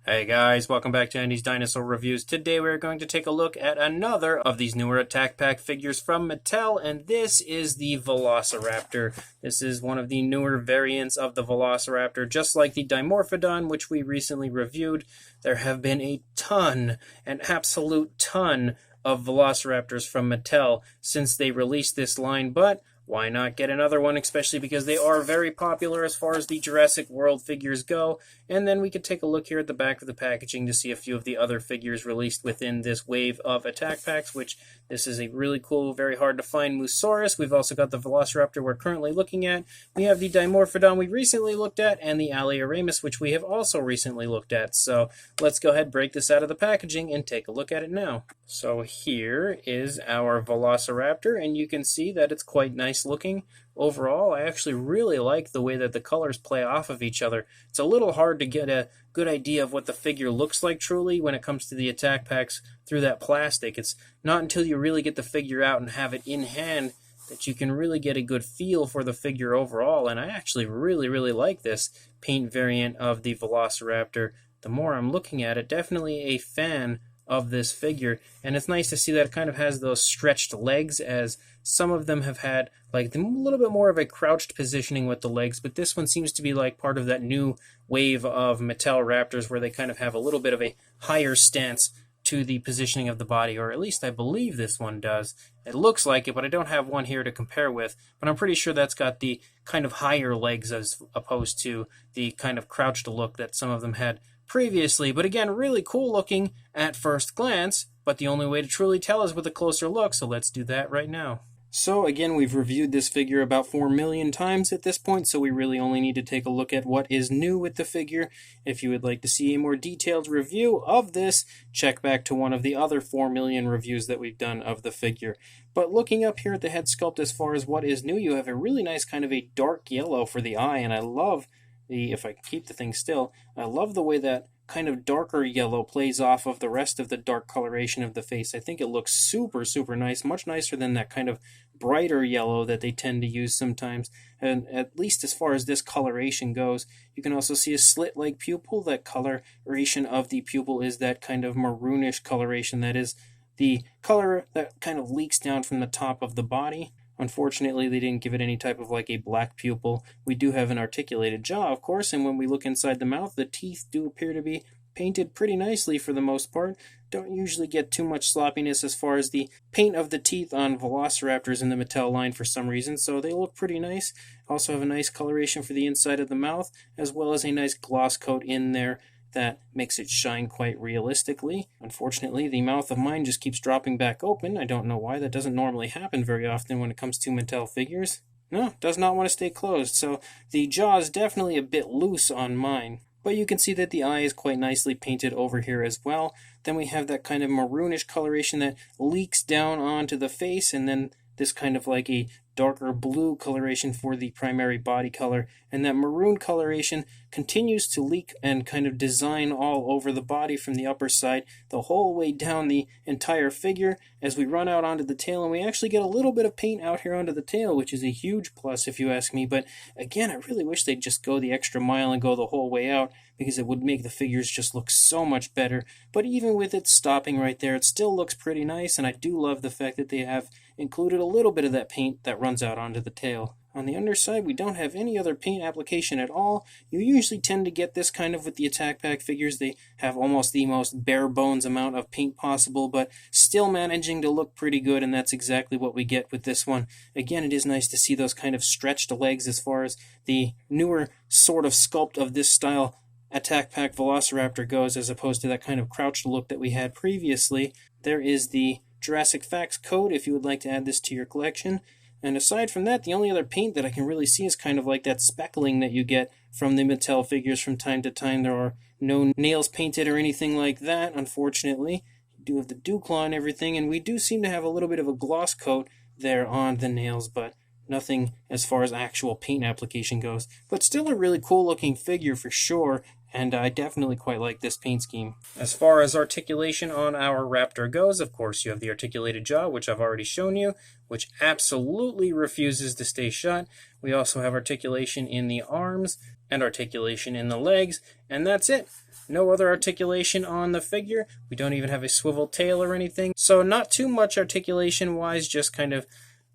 Hey guys, welcome back to Andy's Dinosaur Reviews. Today we're going to take a look at another of these newer Attack Pack figures from Mattel, and this is the Velociraptor. This is one of the newer variants of the Velociraptor. Just like the Dimorphodon, which we recently reviewed, there have been a ton, an absolute ton, of Velociraptors from Mattel since they released this line, but why not get another one, especially because they are very popular as far as the Jurassic World figures go. And then we could take a look here at the back of the packaging to see a few of the other figures released within this wave of Attack Packs, which this is a really cool, very hard to find Mosaurus. We've also got the Velociraptor we're currently looking at. We have the Dimorphodon we recently looked at, and the Alioramus, which we have also recently looked at. So let's go ahead, break this out of the packaging, and take a look at it now. So here is our Velociraptor, and you can see that it's quite nice looking. Overall, I actually really like the way that the colors play off of each other. It's a little hard to get a good idea of what the figure looks like truly when it comes to the Attack Packs through that plastic. It's not until you really get the figure out and have it in hand that you can really get a good feel for the figure overall, and I actually really like this paint variant of the Velociraptor. The more I'm looking at it, definitely a fan of this figure, and it's nice to see that it kind of has those stretched legs, as some of them have had like a little bit more of a crouched positioning with the legs, but this one seems to be like part of that new wave of Mattel Raptors where they kind of have a little bit of a higher stance to the positioning of the body, or at least I believe this one does. It looks like it, but I don't have one here to compare with, but I'm pretty sure that's got the kind of higher legs as opposed to the kind of crouched look that some of them had previously. But again, really cool looking at first glance, but the only way to truly tell is with a closer look, so let's do that right now. So again, we've reviewed this figure about 4 million times at this point, so we really only need to take a look at what is new with the figure. If you would like to see a more detailed review of this, check back to one of the other 4 million reviews that we've done of the figure. But looking up here at the head sculpt as far as what is new, you have a really nice kind of a dark yellow for the eye, and I love if I can keep the thing still, I love the way that kind of darker yellow plays off of the rest of the dark coloration of the face. I think it looks super nice, much nicer than that kind of brighter yellow that they tend to use sometimes, and at least as far as this coloration goes. You can also see a slit-like pupil. That coloration of the pupil is that kind of maroonish coloration that is the color that kind of leaks down from the top of the body. Unfortunately, they didn't give it any type of like a black pupil. We do have an articulated jaw, of course, and when we look inside the mouth, the teeth do appear to be painted pretty nicely for the most part. Don't usually get too much sloppiness as far as the paint of the teeth on Velociraptors in the Mattel line for some reason, so they look pretty nice. Also have a nice coloration for the inside of the mouth, as well as a nice gloss coat in there that makes it shine quite realistically. Unfortunately, the mouth of mine just keeps dropping back open. I don't know why. That doesn't normally happen very often when it comes to Mattel figures. No, does not want to stay closed, so the jaw is definitely a bit loose on mine. But you can see that the eye is quite nicely painted over here as well. Then we have that kind of maroonish coloration that leaks down onto the face, and then this kind of like a darker blue coloration for the primary body color, and that maroon coloration continues to leak and kind of design all over the body from the upper side the whole way down the entire figure as we run out onto the tail, and we actually get a little bit of paint out here onto the tail, which is a huge plus if you ask me. But again, I really wish they'd just go the extra mile and go the whole way out, because it would make the figures just look so much better. But even with it stopping right there, it still looks pretty nice, and I do love the fact that they have included a little bit of that paint that runs out onto the tail. On the underside, we don't have any other paint application at all. You usually tend to get this kind of with the Attack Pack figures. They have almost the most bare bones amount of paint possible, but still managing to look pretty good, and that's exactly what we get with this one. Again, it is nice to see those kind of stretched legs as far as the newer sort of sculpt of this style Attack Pack Velociraptor goes, as opposed to that kind of crouched look that we had previously. There is the Jurassic Facts code if you would like to add this to your collection. And aside from that, the only other paint that I can really see is kind of like that speckling that you get from the Mattel figures from time to time. There are no nails painted or anything like that, unfortunately. You do have the dew claw and everything, and we do seem to have a little bit of a gloss coat there on the nails, but nothing as far as actual paint application goes. But still a really cool looking figure for sure, and I definitely quite like this paint scheme. As far as articulation on our Raptor goes, of course, you have the articulated jaw, which I've already shown you, which absolutely refuses to stay shut. We also have articulation in the arms and articulation in the legs, and that's it. No other articulation on the figure. We don't even have a swivel tail or anything. So not too much articulation-wise, just kind of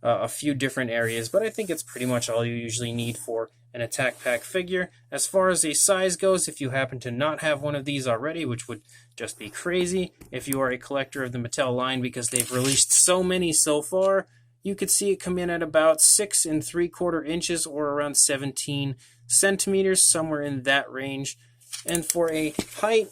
a few different areas, but I think it's pretty much all you usually need for an Attack Pack figure. As far as the size goes, if you happen to not have one of these already, which would just be crazy if you are a collector of the Mattel line because they've released so many so far, you could see it come in at about 6 3/4 inches or around 17 centimeters, somewhere in that range. And for a height,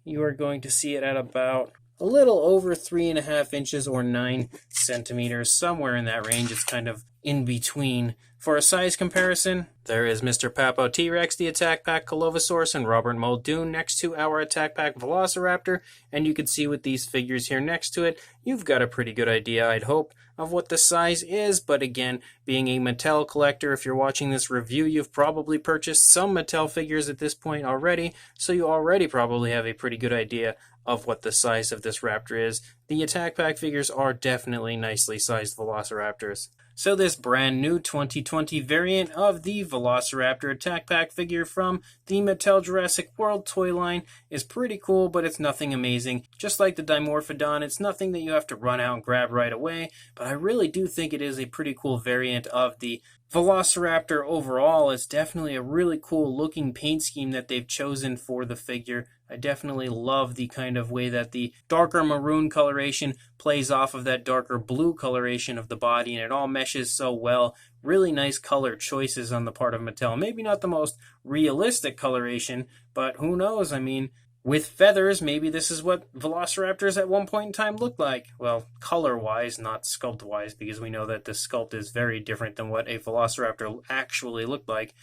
you are going to see it at about a little over 3.5 inches or 9 centimeters, somewhere in that range. It's kind of in between. For a size comparison, there is Mr. Papo T-Rex, the Attack Pack Colovosaurus, and Robert Muldoon next to our Attack Pack Velociraptor, and you can see with these figures here next to it, you've got a pretty good idea, I'd hope, of what the size is. But again, being a Mattel collector, if you're watching this review, you've probably purchased some Mattel figures at this point already, so you already probably have a pretty good idea of what the size of this Raptor is. The Attack Pack figures are definitely nicely sized Velociraptors. So this brand new 2020 variant of the Velociraptor Attack Pack figure from the Mattel Jurassic World toy line is pretty cool, but it's nothing amazing. Just like the Dimorphodon, it's nothing that you have to run out and grab right away, but I really do think it is a pretty cool variant of the Velociraptor overall. It's definitely a really cool looking paint scheme that they've chosen for the figure. I definitely love the kind of way that the darker maroon coloration plays off of that darker blue coloration of the body, and it all meshes so well. Really nice color choices on the part of Mattel. Maybe not the most realistic coloration, but who knows? I mean, with feathers, maybe this is what Velociraptors at one point in time looked like. Well, color-wise, not sculpt-wise, because we know that the sculpt is very different than what a Velociraptor actually looked like.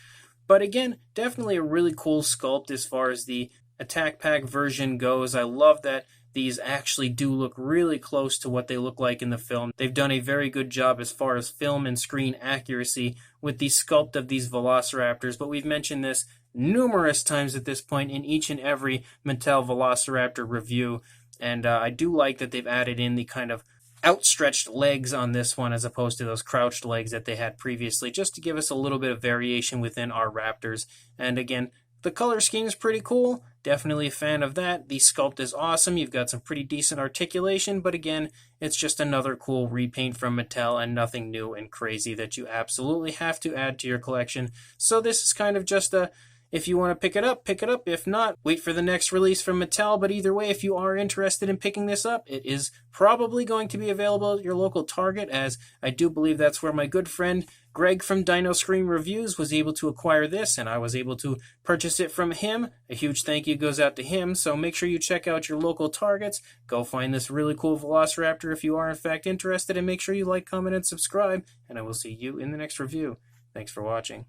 But again, definitely a really cool sculpt as far as the Attack Pack version goes. I love that these actually do look really close to what they look like in the film. They've done a very good job as far as film and screen accuracy with the sculpt of these Velociraptors, but we've mentioned this numerous times at this point in each and every Mattel Velociraptor review, and I do like that they've added in the kind of outstretched legs on this one as opposed to those crouched legs that they had previously, just to give us a little bit of variation within our Raptors. And again, the color scheme is pretty cool. Definitely a fan of that. The sculpt is awesome. You've got some pretty decent articulation, but again, it's just another cool repaint from Mattel and nothing new and crazy that you absolutely have to add to your collection. So this is kind of just a, if you want to pick it up, pick it up. If not, wait for the next release from Mattel. But either way, if you are interested in picking this up, it is probably going to be available at your local Target, as I do believe that's where my good friend Greg from Dino Scream Reviews was able to acquire this, and I was able to purchase it from him. A huge thank you goes out to him, so make sure you check out your local Targets. Go find this really cool Velociraptor if you are in fact interested, and make sure you like, comment, and subscribe, and I will see you in the next review. Thanks for watching.